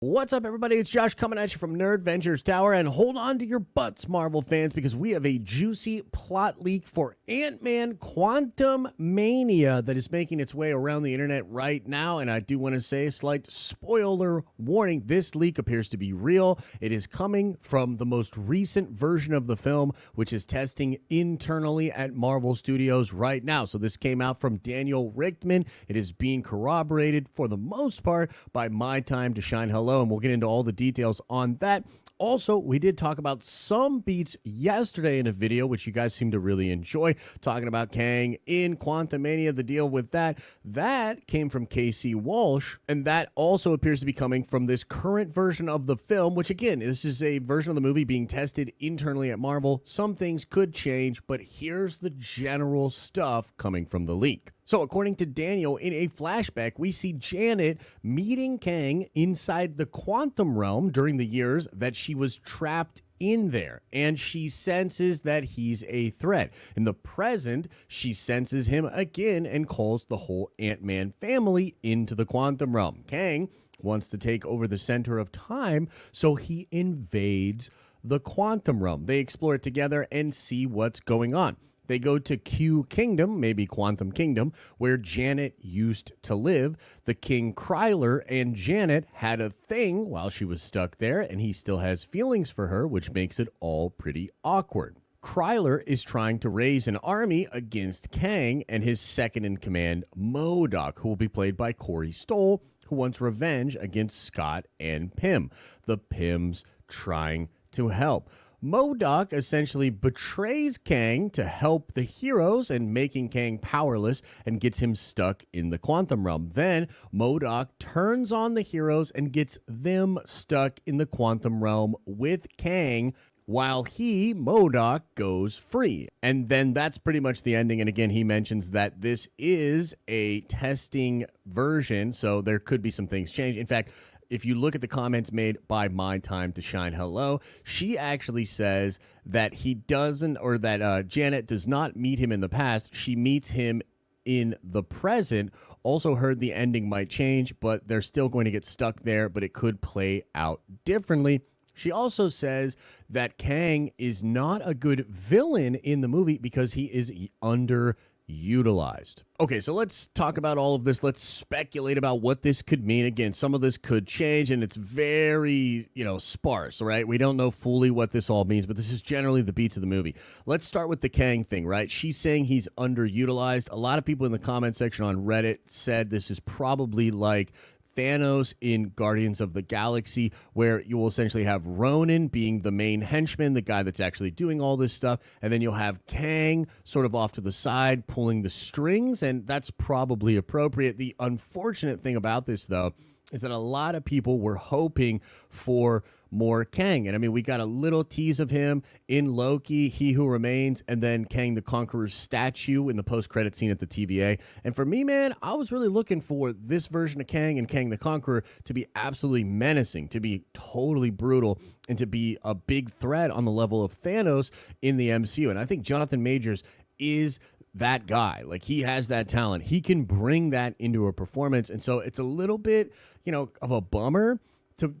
What's up, everybody? It's Josh coming at you from Nerd Ventures Tower, and hold on to your butts, Marvel fans, because we have a juicy plot leak for Ant-Man Quantumania that is making its way around the internet right now, and I do want to say a slight spoiler warning. This leak appears to be real. It is coming from the most recent version of the film, which is testing internally at Marvel Studios right now. So this came out from Daniel Richtman. It is being corroborated for the most part by My Time to Shine Hello, and we'll get into all the details on that. Also, we did talk about some beats yesterday in a video, which you guys seem to really enjoy, talking about Kang in Quantumania, the deal with that. That came from KC Walsh, and that also appears to be coming from this current version of the film, which again, this is a version of the movie being tested internally at Marvel. Some things could change, but here's the general stuff coming from the leak. So according to Daniel, in a flashback, we see Janet meeting Kang inside the quantum realm during the years that she was trapped in there, and she senses that he's a threat. In the present, she senses him again and calls the whole Ant-Man family into the quantum realm. Kang wants to take over the center of time, so he invades the quantum realm. They explore it together and see what's going on. They go to Q Kingdom, maybe Quantum Kingdom, where Janet used to live. The King Krylar and Janet had a thing while she was stuck there, and he still has feelings for her, which makes it all pretty awkward. Krylar is trying to raise an army against Kang and his second-in-command, MODOK, who will be played by Corey Stoll, who wants revenge against Scott and Pym. The Pyms trying to help. MODOK essentially betrays Kang to help the heroes and making Kang powerless and gets him stuck in the quantum realm. Then MODOK turns on the heroes and gets them stuck in the quantum realm with Kang while he, MODOK, goes free. And then that's pretty much the ending. And again, he mentions that this is a testing version, so there could be some things change. In fact, if you look at the comments made by My Time to Shine Hello, she actually says that he doesn't, or that Janet does not meet him in the past. She meets him in the present. Also heard the ending might change, but they're still going to get stuck there, but it could play out differently. She also says that Kang is not a good villain in the movie because he is underutilized. Okay, so let's talk about all of this. Let's speculate about what this could mean. Again, some of this could change, and it's very, sparse, right? We don't know fully what this all means, but this is generally the beats of the movie. Let's start with the Kang thing, right? She's saying he's underutilized. A lot of people in the comment section on Reddit said this is probably like Thanos in Guardians of the Galaxy, where you will essentially have Ronan being the main henchman, the guy that's actually doing all this stuff, and then you'll have Kang sort of off to the side pulling the strings, and that's probably appropriate. The unfortunate thing about this, though, is that a lot of people were hoping for more Kang. And I mean, we got a little tease of him in Loki, He Who Remains, and then Kang the Conqueror's statue in the post-credit scene at the TVA. And for me, man, I was really looking for this version of Kang and Kang the Conqueror to be absolutely menacing, to be totally brutal, and to be a big threat on the level of Thanos in the MCU. And I think Jonathan Majors is that guy. Like, he has that talent. He can bring that into a performance. And so it's a little bit, of a bummer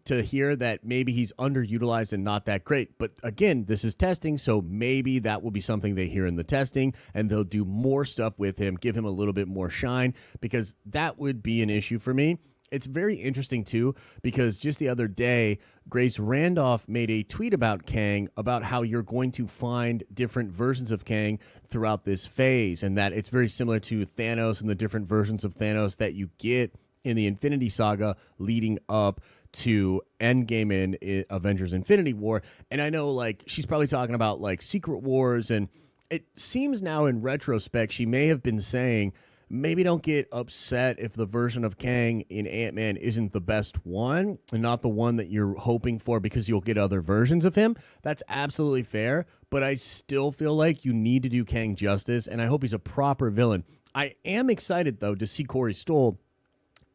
to hear that maybe he's underutilized and not that great. But again, this is testing, so maybe that will be something they hear in the testing, and they'll do more stuff with him, give him a little bit more shine, because that would be an issue for me. It's very interesting, too, because just the other day, Grace Randolph made a tweet about Kang, about how you're going to find different versions of Kang throughout this phase, and that it's very similar to Thanos and the different versions of Thanos that you get in the Infinity Saga leading up to Endgame and Avengers Infinity War. And I know, she's probably talking about, Secret Wars, and it seems now in retrospect she may have been saying, maybe don't get upset if the version of Kang in Ant-Man isn't the best one and not the one that you're hoping for, because you'll get other versions of him. That's absolutely fair, but I still feel like you need to do Kang justice, and I hope he's a proper villain. I am excited, though, to see Corey Stoll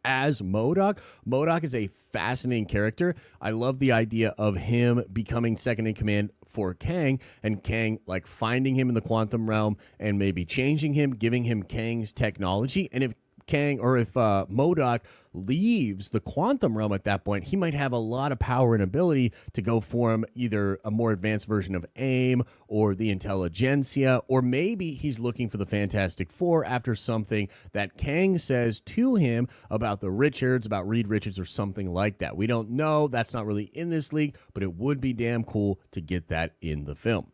as MODOK. MODOK is a fascinating character. I love the idea of him becoming second in command for Kang, and Kang finding him in the quantum realm and maybe changing him, giving him Kang's technology. And if Kang or if MODOK leaves the quantum realm at that point, he might have a lot of power and ability to go form either a more advanced version of AIM or the Intelligentsia, or maybe he's looking for the Fantastic Four after something that Kang says to him about the Richards, about Reed Richards or something like that. We don't know. That's not really in this league, but it would be damn cool to get that in the film.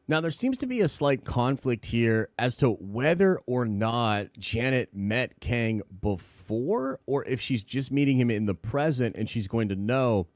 Now, there seems to be a slight conflict here as to whether or not Janet met Kang before, or if she's just meeting him in the present and she's going to know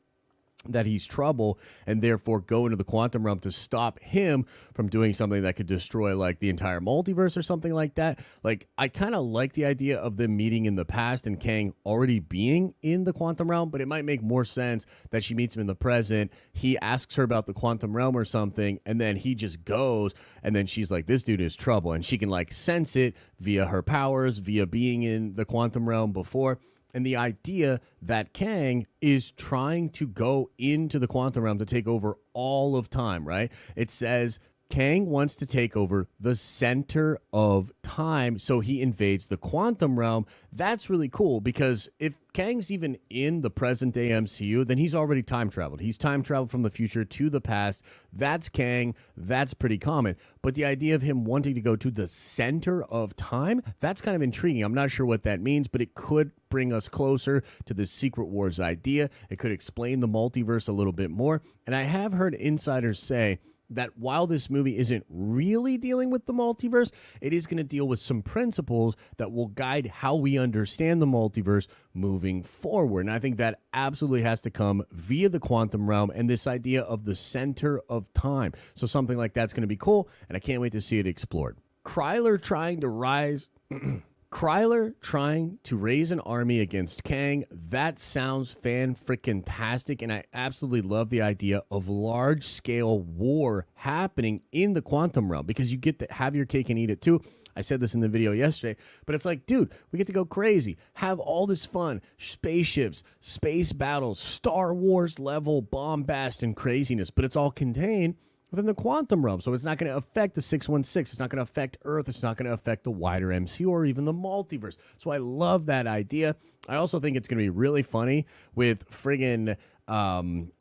that he's trouble and therefore go into the quantum realm to stop him from doing something that could destroy like the entire multiverse or something like that. Like, I kind of like the idea of them meeting in the past and Kang already being in the quantum realm, but it might make more sense that she meets him in the present. He asks her about the quantum realm or something, and then he just goes, and then she's like, this dude is trouble, and she can like sense it via her powers, via being in the quantum realm before. And the idea that Kang is trying to go into the quantum realm to take over all of time, right? It says Kang wants to take over the center of time, so he invades the quantum realm. That's really cool, because if Kang's even in the present day MCU, then he's already time traveled. He's time traveled from the future to the past. That's Kang. That's pretty common. But the idea of him wanting to go to the center of time, that's kind of intriguing. I'm not sure what that means, but it could bring us closer to the Secret Wars idea. It could explain the multiverse a little bit more. And I have heard insiders say that while this movie isn't really dealing with the multiverse, it is going to deal with some principles that will guide how we understand the multiverse moving forward. And I think that absolutely has to come via the quantum realm and this idea of the center of time. So something like that's going to be cool, and I can't wait to see it explored. Krylar trying to raise an army against Kang, that sounds fan-freaking-tastic, and I absolutely love the idea of large-scale war happening in the quantum realm, because you get to have your cake and eat it too. I said this in the video yesterday, but it's like, dude, we get to go crazy, have all this fun, spaceships, space battles, Star Wars level bombast and craziness, but it's all contained within the quantum realm. So it's not going to affect the 616. It's not going to affect Earth. It's not going to affect the wider MCU or even the multiverse. So I love that idea. I also think it's going to be really funny with friggin'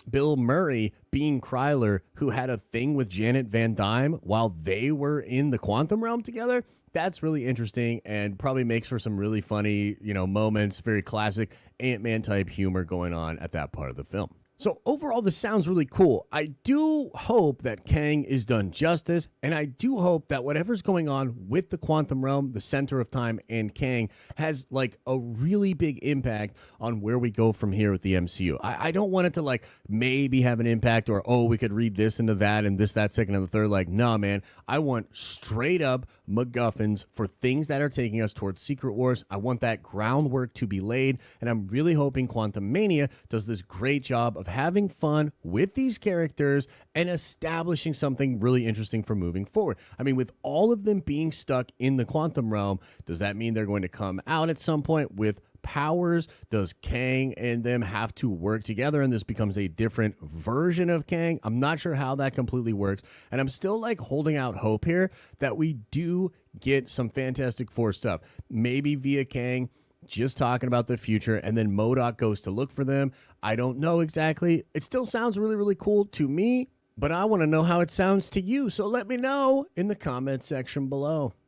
Bill Murray being Krylar, who had a thing with Janet Van Dyne while they were in the quantum realm together. That's really interesting and probably makes for some really funny, moments, very classic Ant-Man type humor going on at that part of the film. So overall, this sounds really cool. I do hope that Kang is done justice, and I do hope that whatever's going on with the quantum realm, the center of time, and Kang has like a really big impact on where we go from here with the MCU. I don't want it to like maybe have an impact or, oh, we could read this into that and this, that, second, and the third. Like, nah, man, I want straight up MacGuffins for things that are taking us towards Secret Wars. I want that groundwork to be laid, and I'm really hoping Quantumania does this great job of having fun with these characters and establishing something really interesting for moving forward. I mean, with all of them being stuck in the quantum realm, does that mean they're going to come out at some point with powers? Does Kang and them have to work together and this becomes a different version of Kang? I'm not sure how that completely works, and I'm still like holding out hope here that we do get some Fantastic Four stuff, maybe via Kang just talking about the future, and then MODOK goes to look for them. I don't know exactly. It still sounds really, really cool to me, but I want to know how it sounds to you. So let me know in the comment section below.